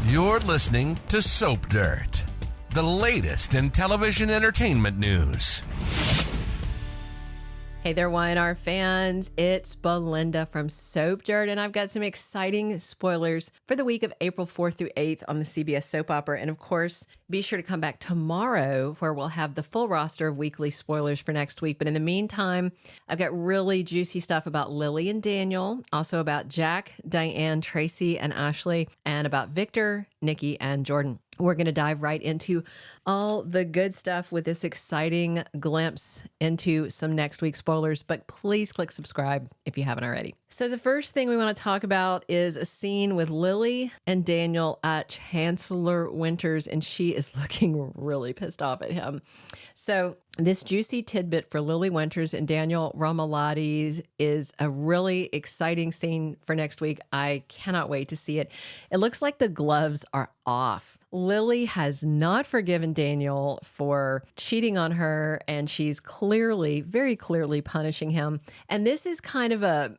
You're listening to Soap Dirt, the latest in television entertainment news. Hey there, Y&R fans. It's Belinda from Soap Dirt, and I've got some exciting spoilers for the week of April 4th through 8th on the CBS soap opera. And of course, be sure to come back tomorrow where we'll have the full roster of weekly spoilers for next week. But in the meantime, I've got really juicy stuff about Lily and Daniel, also about Jack, Diane, Traci, and Ashley, and about Victor, Nikki, and Jordan. We're going to dive right into all the good stuff with this exciting glimpse into some next week's spoilers, but please click subscribe if you haven't already. So the first thing we want to talk about is a scene with Lily and Daniel at Chancellor Winters, and she is looking really pissed off at him. So this juicy tidbit for Lily Winters and Daniel Romalotti is a really exciting scene for next week. I cannot wait to see it. It looks like the gloves are off. Lily has not forgiven Daniel for cheating on her, and she's clearly, very clearly punishing him. And this is kind of a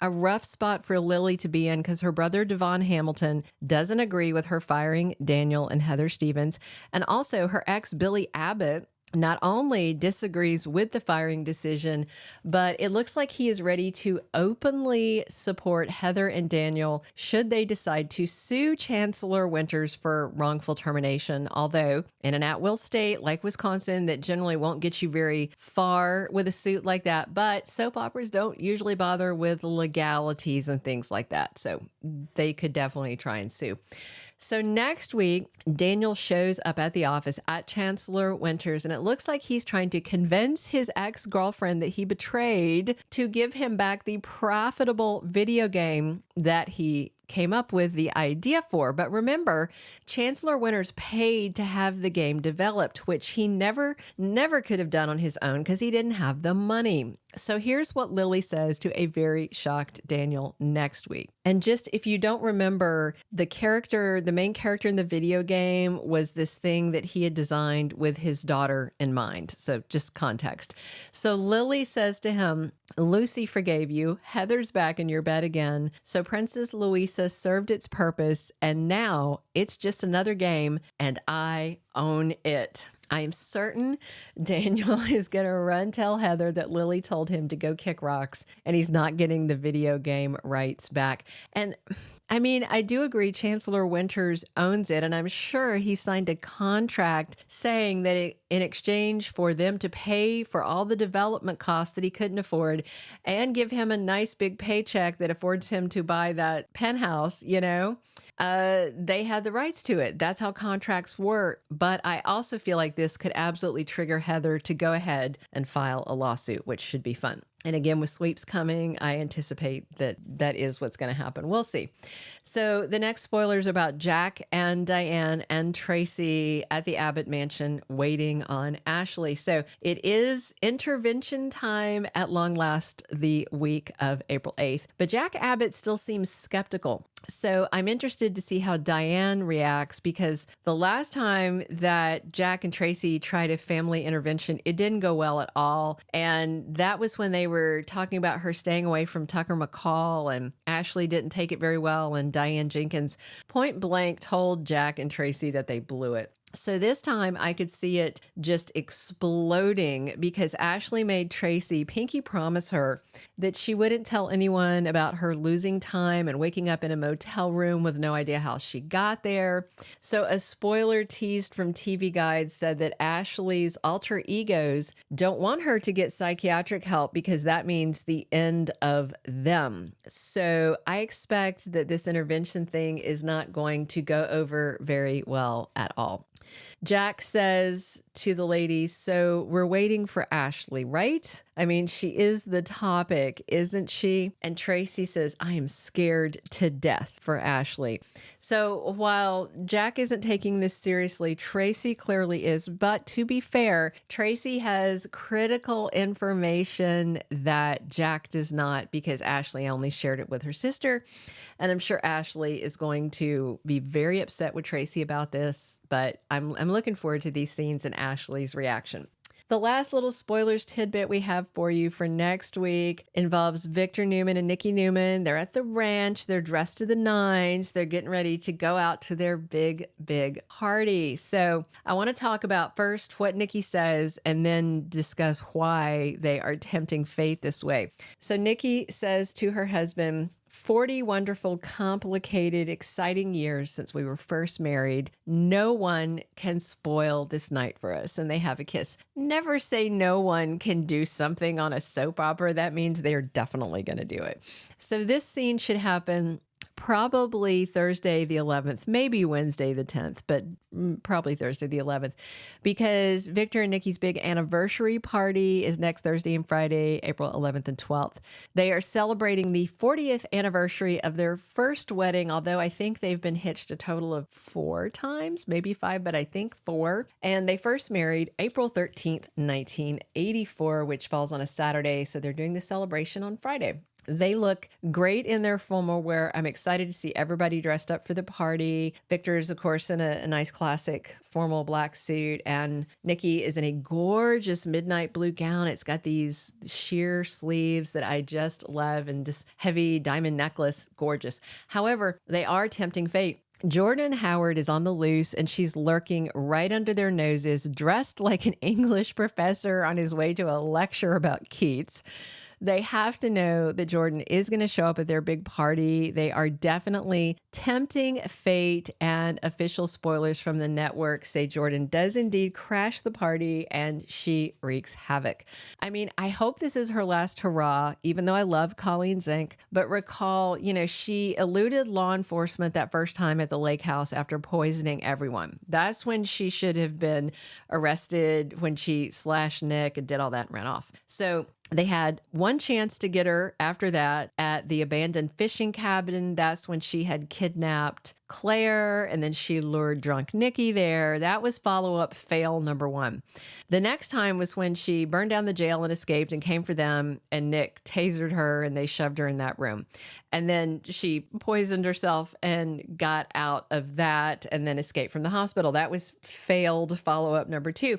rough spot for Lily to be in because her brother Devon Hamilton doesn't agree with her firing Daniel and Heather Stevens. And also her ex Billy Abbott not only disagrees with the firing decision, but it looks like he is ready to openly support Heather and Daniel should they decide to sue Chancellor Winters for wrongful termination. Although in an at-will state like Wisconsin, that generally won't get you very far with a suit like that. But soap operas don't usually bother with legalities and things like that. So they could definitely try and sue. So next week, Daniel shows up at the office at Chancellor Winters, and it looks like he's trying to convince his ex-girlfriend that he betrayed to give him back the profitable video game that he came up with the idea for. But remember, Chancellor Winters paid to have the game developed, which he never could have done on his own because he didn't have the money. So here's what Lily says to a very shocked Daniel next week. And just if you don't remember, the main character in the video game was this thing that he had designed with his daughter in mind. So just context. So Lily says to him, Lucy forgave you. Heather's back in your bed again. So Princess Louisa served its purpose, and now it's just another game, and I own it. I am certain Daniel is going to run tell Heather that Lily told him to go kick rocks and he's not getting the video game rights back. And I mean, I do agree Chancellor Winters owns it, and I'm sure he signed a contract saying that in exchange for them to pay for all the development costs that he couldn't afford and give him a nice big paycheck that affords him to buy that penthouse, they had the rights to it. That's how contracts work. But I also feel like this could absolutely trigger Heather to go ahead and file a lawsuit, which should be fun. And again, with sweeps coming, I anticipate that is what's going to happen. We'll see. So the next spoilers about Jack and Diane and Traci at the Abbott mansion waiting on Ashley. So it is intervention time at long last the week of April 8th. But Jack Abbott still seems skeptical. So I'm interested to see how Diane reacts because the last time that Jack and Traci tried a family intervention, it didn't go well at all. And that was when they were talking about her staying away from Tucker McCall, and Ashley didn't take it very well. And Diane Jenkins point blank told Jack and Traci that they blew it. So this time I could see it just exploding because Ashley made Traci pinky promise her that she wouldn't tell anyone about her losing time and waking up in a motel room with no idea how she got there. So a spoiler teased from TV Guide said that Ashley's alter egos don't want her to get psychiatric help because that means the end of them. So I expect that this intervention thing is not going to go over very well at all. Jack says to the ladies, so we're waiting for Ashley, right? I mean, she is the topic, isn't she? And Traci says, I am scared to death for Ashley. So while Jack isn't taking this seriously, Traci clearly is. But to be fair, Traci has critical information that Jack does not because Ashley only shared it with her sister. And I'm sure Ashley is going to be very upset with Traci about this, but I'm looking forward to these scenes and Ashley's reaction. The last little spoilers tidbit we have for you for next week involves Victor Newman and Nikki Newman. They're at the ranch. They're dressed to the nines. They're getting ready to go out to their big party. So I want to talk about first what Nikki says and then discuss why they are tempting fate this way. So Nikki says to her husband, 40 wonderful, complicated, exciting years since we were first married. No one can spoil this night for us. And they have a kiss. Never say no one can do something on a soap opera. That means they're definitely going to do it. So this scene should happen probably Thursday the 11th, maybe Wednesday the 10th, but probably Thursday the 11th, because Victor and Nikki's big anniversary party is next Thursday and Friday, April 11th and 12th. They are celebrating the 40th anniversary of their first wedding, although I think they've been hitched a total of 4 times, maybe 5, but I think 4. And they first married April 13th, 1984, which falls on a Saturday, so they're doing the celebration on Friday. They look great in their formal wear. I'm excited to see everybody dressed up for the party. Victor is, of course, in a nice classic formal black suit, and Nikki is in a gorgeous midnight blue gown. It's got these sheer sleeves that I just love, and this heavy diamond necklace, gorgeous. However, they are tempting fate. Jordan Howard is on the loose, and she's lurking right under their noses, dressed like an English professor on his way to a lecture about Keats. They have to know that Jordan is going to show up at their big party. They are definitely tempting fate, and official spoilers from the network say Jordan does indeed crash the party and she wreaks havoc. I mean, I hope this is her last hurrah, even though I love Colleen Zenk. But recall, she eluded law enforcement that first time at the lake house after poisoning everyone. That's when she should have been arrested, when she slashed Nick and did all that and ran off. So they had one chance to get her after that at the abandoned fishing cabin. That's when she had kidnapped Claire, and then she lured drunk Nikki there. That was follow-up fail number 1. The next time was when she burned down the jail and escaped and came for them, and Nick tasered her and they shoved her in that room. And then she poisoned herself and got out of that and then escaped from the hospital. That was failed follow-up number 2.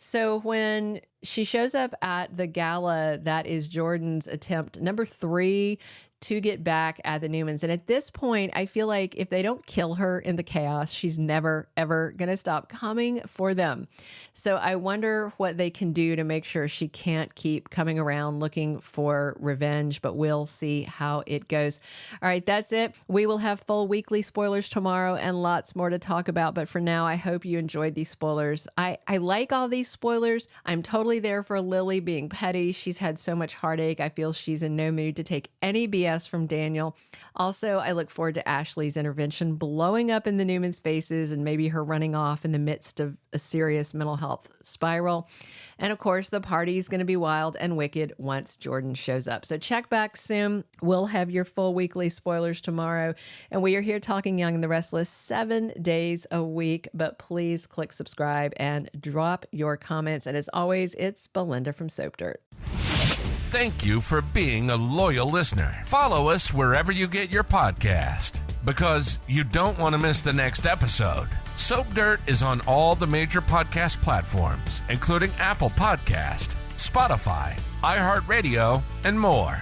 So when she shows up at the gala, that is Jordan's attempt number 3 to get back at the Newmans. And at this point, I feel like if they don't kill her in the chaos, she's never, ever going to stop coming for them. So I wonder what they can do to make sure she can't keep coming around looking for revenge, but we'll see how it goes. All right, that's it. We will have full weekly spoilers tomorrow and lots more to talk about. But for now, I hope you enjoyed these spoilers. I like all these spoilers. I'm totally there for Lily being petty. She's had so much heartache. I feel she's in no mood to take any BS from Daniel. Also, I look forward to Ashley's intervention blowing up in the Newmans' faces and maybe her running off in the midst of a serious mental health spiral. And of course, the party's going to be wild and wicked once Jordan shows up. So check back soon. We'll have your full weekly spoilers tomorrow. And we are here talking Young and the Restless 7 days a week. But please click subscribe and drop your comments. And as always, it's Belinda from Soap Dirt. Thank you for being a loyal listener. Follow us wherever you get your podcast, because you don't want to miss the next episode. Soap Dirt is on all the major podcast platforms, including Apple Podcast, Spotify, iHeartRadio, and more.